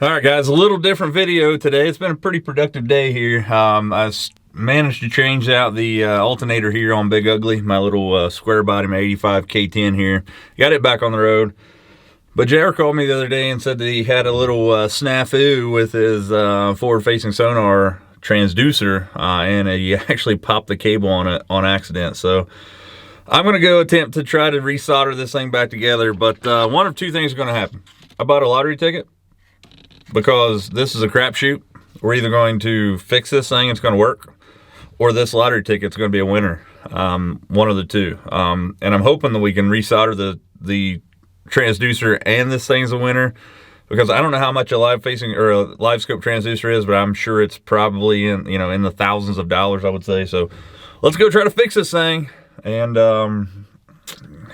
All right, guys, a little different video today. It's been a pretty productive day here. Managed to change out the alternator here on Big Ugly, my little square body, my 85 K10 here. Got it back on the road. But JR called me the other day and said that he had a little snafu with his forward-facing sonar transducer, and he actually popped the cable on it on accident. So I'm going to go attempt to try to resolder this thing back together, but one of two things are going to happen. I bought a lottery ticket, because this is a crapshoot. We're either going to fix this thing, it's going to work, or this lottery ticket's going to be a winner. One of the two. And I'm hoping that we can resolder the transducer and this thing's a winner, because I don't know how much a live-facing or a Livescope transducer is, but I'm sure it's probably in the thousands of dollars, I would say. So let's go try to fix this thing and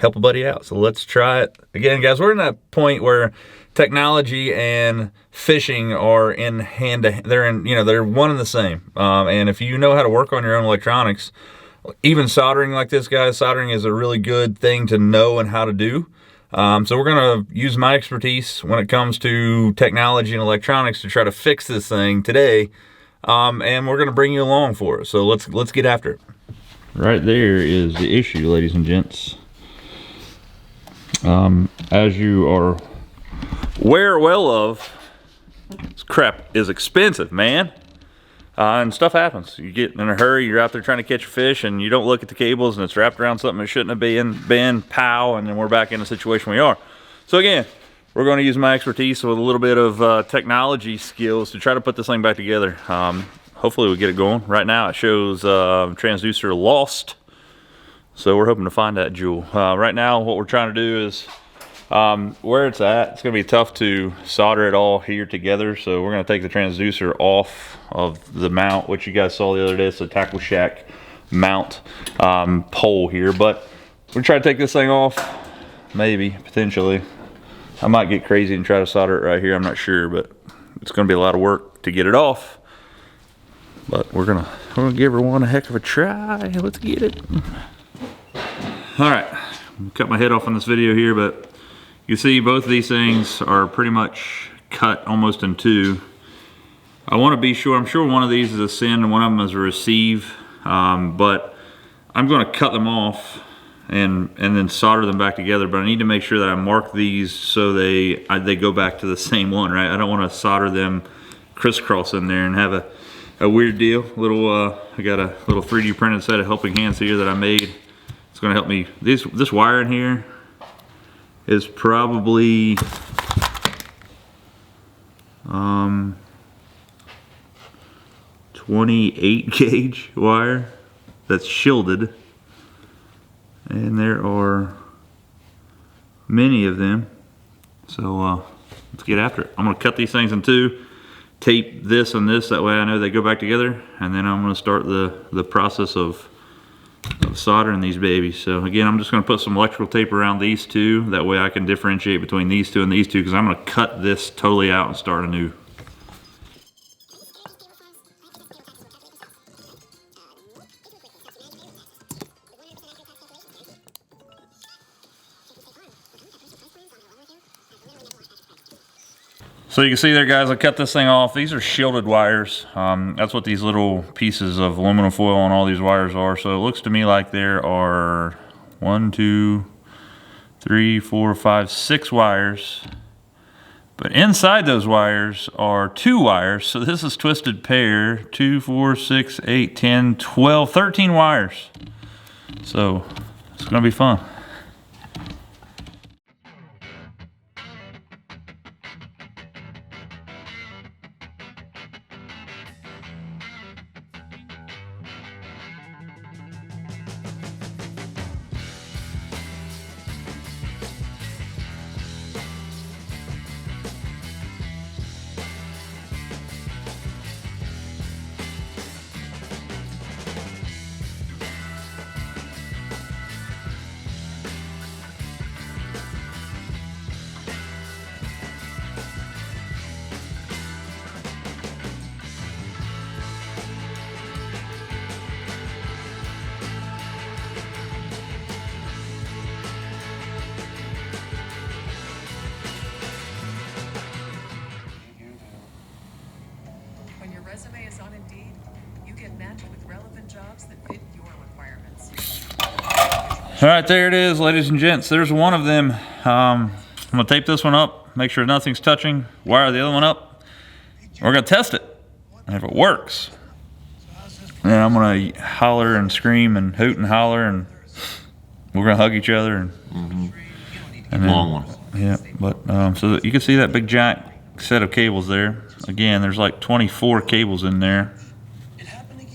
help a buddy out. So let's try it. Again, guys, we're in that point where technology and fishing are in hand to hand. They're one and the same. And if you know how to work on your own electronics, even soldering like this, guys, soldering is a really good thing to know and how to do. So we're gonna use my expertise when it comes to technology and electronics to try to fix this thing today. And we're gonna bring you along for it. So let's get after it. Right there is the issue, ladies and gents. As you are aware well of, this crap is expensive, man. And stuff happens. You get in a hurry, you're out there trying to catch a fish, and you don't look at the cables, and it's wrapped around something it shouldn't have been, pow, and then we're back in the situation we are. So again, we're going to use my expertise with a little bit of technology skills to try to put this thing back together. Hopefully we get it going. Right now it shows transducer lost, so we're hoping to find that jewel. Right now what we're trying to do is, where it's at, it's going to be tough to solder it all here together, so we're going to take the transducer off of the mount, which you guys saw the other day. It's a Tackle Shack mount pole here, but we're trying to take this thing off, maybe, potentially. I might get crazy and try to solder it right here, I'm not sure, but it's going to be a lot of work to get it off. But we're gonna give her one heck of a try. Let's get it. All right, cut my head off on this video here, but you see both of these things are pretty much cut almost in two. I want to be sure, I'm sure one of these is a send and one of them is a receive, but I'm going to cut them off and then solder them back together, but I need to make sure that I mark these so they go back to the same one, right? I don't want to solder them crisscross in there and have a weird deal. I got a little 3D printed set of helping hands here that I made. It's going to help me. This wire in here is probably 28 gauge wire that's shielded, and there are many of them. So let's get after it. I'm going to cut these things in two, tape this and this, that way I know they go back together, and then I'm going to start the process of soldering these babies. So again, I'm just going to put some electrical tape around these two, that way I can differentiate between these two and these two, because I'm going to cut this totally out and start anew. So you can see there, guys, I cut this thing off. These are shielded wires. That's what these little pieces of aluminum foil on all these wires are. So it looks to me like there are 1, 2, 3, 4, 5, 6 wires. But inside those wires are 2 wires. So this is twisted pair, 2, 4, 6, 8, 10, 12, 13 wires. So it's gonna be fun. resume is on Indeed, you get matched with relevant jobs that fit your requirements. All right, there it is, ladies and gents. There's one of them. I'm gonna tape this one up, make sure nothing's touching, wire the other one up. We're gonna test it, and if it works, then I'm gonna holler and scream and hoot and holler, and we're gonna hug each other. And, and then, long one. Yeah, but so you can see that big giant set of cables there. Again, there's like 24 cables in there.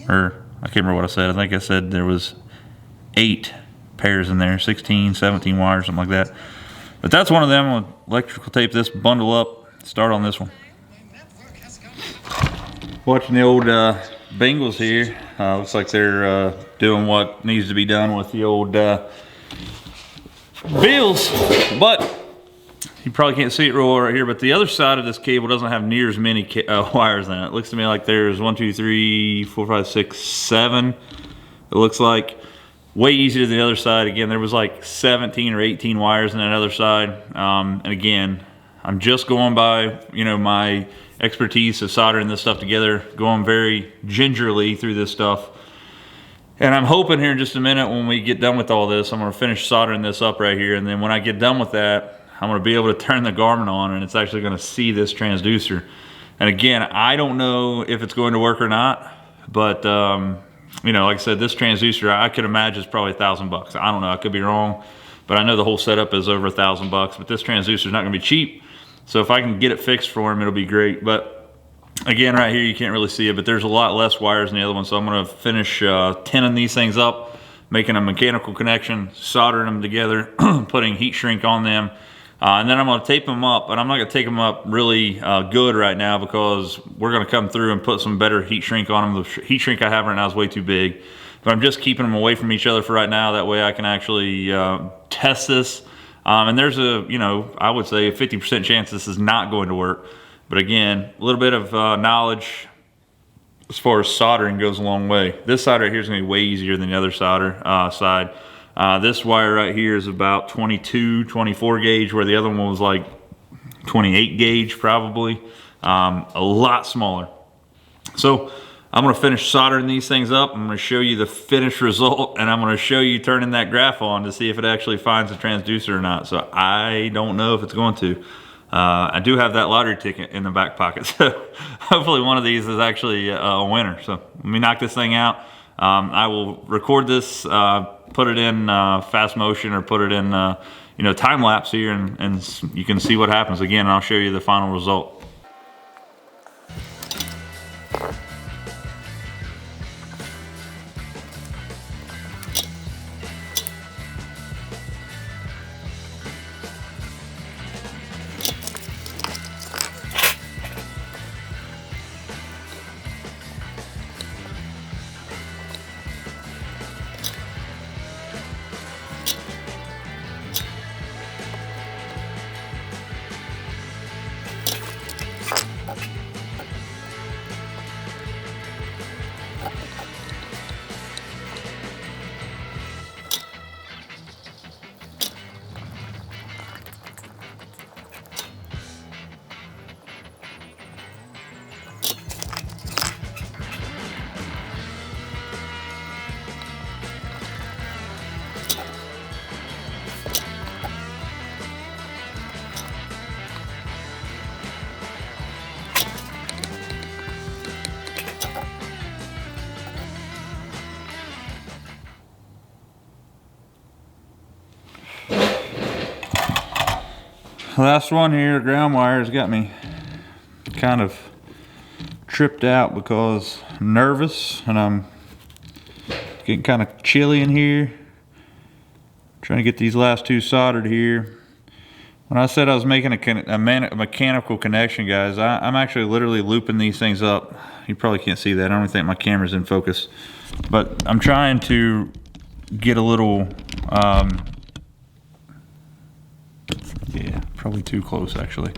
Or I can't remember what I said. I think I said there was 8 pairs in there, 16, 17 wires, something like that. But that's one of them. I'll electrical tape this bundle up, start on this one. Watching the old Bengals here. Looks like they're doing what needs to be done with the old Bills. But you probably can't see it real well right here, but the other side of this cable doesn't have near as many wires in it. It looks to me like there's 1, 2, 3, 4, 5, 6, 7. It looks like way easier than the other side. Again, there was like 17 or 18 wires in that other side. And again, I'm just going by, you know, my expertise of soldering this stuff together, going very gingerly through this stuff. And I'm hoping here in just a minute when we get done with all this, I'm gonna finish soldering this up right here. And then when I get done with that, I'm gonna be able to turn the Garmin on and it's actually gonna see this transducer. And again, I don't know if it's going to work or not, but you know, like I said, this transducer, I could imagine is probably $1,000. I don't know, I could be wrong, but I know the whole setup is over $1,000, but this transducer is not gonna be cheap. So if I can get it fixed for him, it'll be great. But again, right here, you can't really see it, but there's a lot less wires in the other one. So I'm gonna finish tinning these things up, making a mechanical connection, soldering them together, putting heat shrink on them. And then I'm gonna tape them up, and I'm not gonna take them up really good right now because we're gonna come through and put some better heat shrink on them. The heat shrink I have right now is way too big, but I'm just keeping them away from each other for right now. That way I can actually test this. And there's a, you know, I would say a 50% chance this is not going to work. But again, a little bit of knowledge as far as soldering goes a long way. This side right here is gonna be way easier than the other side. This wire right here is about 22, 24 gauge, where the other one was like 28 gauge probably, a lot smaller. So I'm gonna finish soldering these things up. I'm gonna show you the finished result, and I'm gonna show you turning that graph on to see if it actually finds the transducer or not. So I don't know if it's going to. I do have that lottery ticket in the back pocket, so hopefully one of these is actually a winner. So let me knock this thing out. I will record this, put it in fast motion or put it in you know, time lapse here, and you can see what happens. Again, I'll show you the final result. Last one here, ground wire, has got me kind of tripped out because I'm nervous and I'm getting kind of chilly in here. Trying to get these last two soldered here. When I said I was making a mechanical connection, guys, I'm actually literally looping these things up. You probably can't see that. I don't think my camera's in focus. But I'm trying to get a little, yeah, probably too close actually.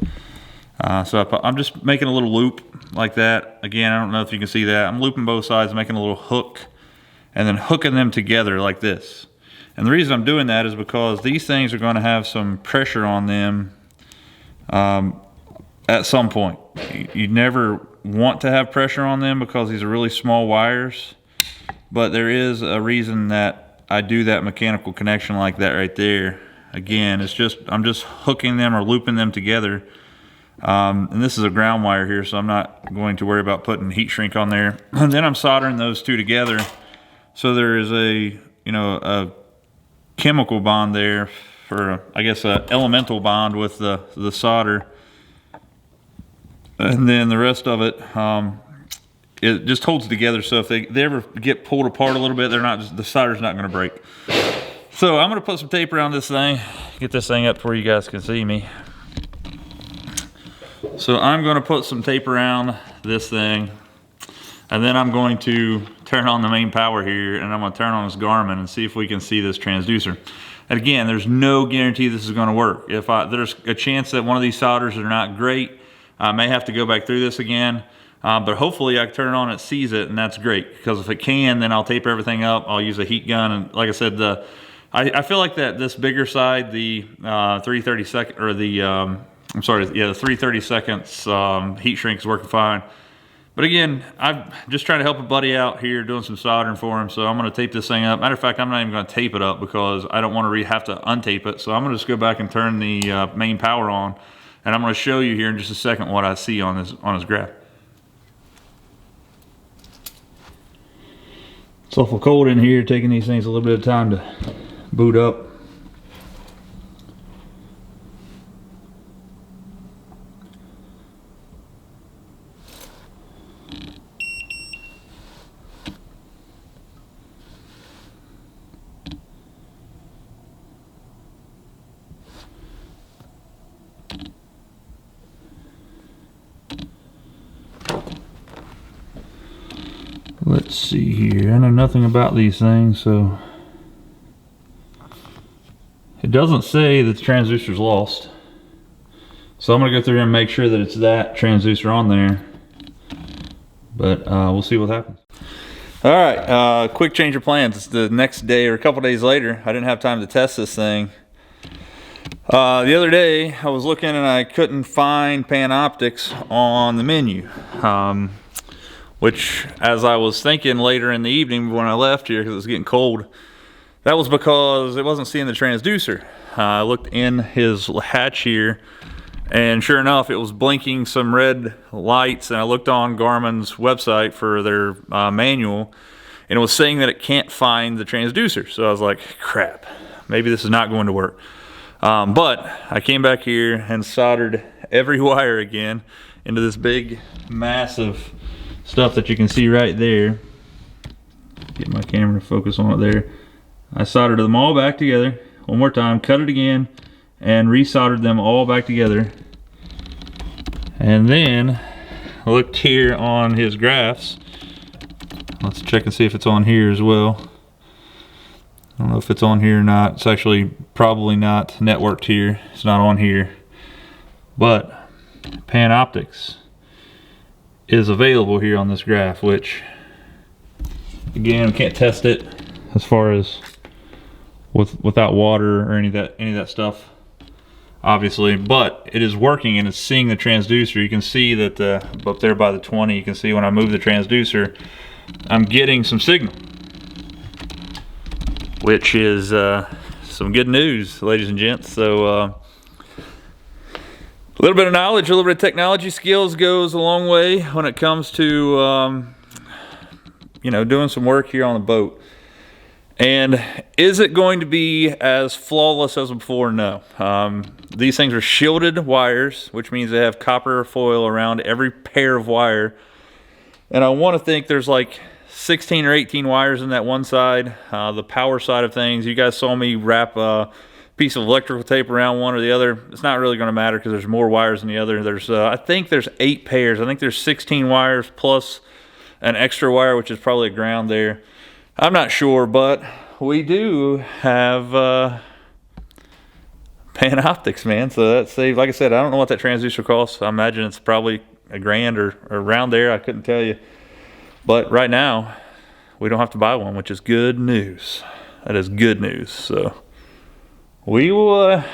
So I'm just making a little loop like that. Again, I don't know if you can see that. I'm looping both sides, making a little hook, and then hooking them together like this. And the reason I'm doing that is because these things are going to have some pressure on them at some point. You never want to have pressure on them because these are really small wires, but there is a reason that I do that mechanical connection like that right there. Again, it's just, I'm just hooking them or looping them together. And this is a ground wire here, so I'm not going to worry about putting heat shrink on there. And then I'm soldering those two together. So there is a, you know, a chemical bond there for, I guess, a elemental bond with the solder. And then the rest of it, it just holds together. So if they ever get pulled apart a little bit, the solder's not going to break. So I'm going to put some tape around this thing, get this thing up where you guys can see me. So I'm going to put some tape around this thing, and then I'm going to turn on the main power here, and I'm going to turn on this Garmin and see if we can see this transducer. And again, there's no guarantee this is going to work. There's a chance that one of these solders are not great. I may have to go back through this again, but hopefully I can turn it on, it sees it, and that's great. Because if it can, then I'll tape everything up. I'll use a heat gun, and like I said, I feel like that this bigger side, the 332nd, or the I'm sorry, yeah, the 332nd heat shrink is working fine. But again, I'm just trying to help a buddy out here doing some soldering for him, so I'm going to tape this thing up. Matter of fact, I'm not even going to tape it up because I don't want to have to untape it. So I'm going to just go back and turn the main power on, and I'm going to show you here in just a second what I see on this graph. It's awful cold in here, taking these things a little bit of time to boot up. Let's see here. I know nothing about these things, so it doesn't say that the transducer's lost. So I'm gonna go through here and make sure that it's that transducer on there. But we'll see what happens. All right, quick change of plans. It's the next day or a couple days later. I didn't have time to test this thing. The other day I was looking and I couldn't find Panoptics on the menu. Which, as I was thinking later in the evening when I left here, because it was getting cold, that was because it wasn't seeing the transducer. I looked in his hatch here, and sure enough, it was blinking some red lights, and I looked on Garmin's website for their manual, and it was saying that it can't find the transducer. So I was like, crap, maybe this is not going to work. But I came back here and soldered every wire again into this big, massive stuff that you can see right there. Get my camera to focus on it there. I soldered them all back together one more time, cut it again, and resoldered them all back together. And then I looked here on his graphs. Let's check and see if it's on here as well. I don't know if it's on here or not. It's actually probably not networked here. It's not on here. But Panoptics is available here on this graph, which again, we can't test it as far as without water or any of that stuff, obviously, but it is working and it's seeing the transducer. You can see that up there by the 20, you can see when I move the transducer, I'm getting some signal, which is some good news, ladies and gents. So a little bit of knowledge, a little bit of technology skills goes a long way when it comes to you know, doing some work here on the boat. And is it going to be as flawless as before? No. These things are shielded wires, which means they have copper foil around every pair of wire. And I want to think there's like 16 or 18 wires in that one side. The power side of things, you guys saw me wrap a piece of electrical tape around one or the other. It's not really going to matter because there's more wires than the other. There's I think there's 8 pairs. I think there's 16 wires plus an extra wire, which is probably a ground there. I'm not sure, but we do have Panoptics, man. So that saves, like I said, I don't know what that transducer costs. I imagine it's probably $1,000 or around there. I couldn't tell you. But right now, we don't have to buy one, which is good news. That is good news. So we will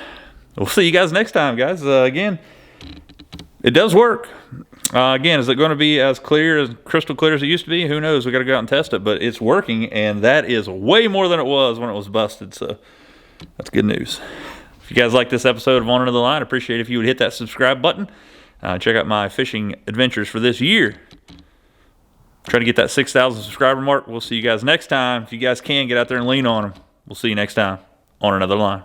we'll see you guys next time, guys. Again, it does work. Again, is it going to be as clear, as crystal clear as it used to be? Who knows? We got to go out and test it, but it's working, and that is way more than it was when it was busted. So that's good news. If you guys like this episode of On Another Line, I appreciate if you would hit that subscribe button. Check out my fishing adventures for this year. Try to get that 6,000 subscriber mark. We'll see you guys next time. If you guys can, get out there and lean on them. We'll see you next time on Another Line.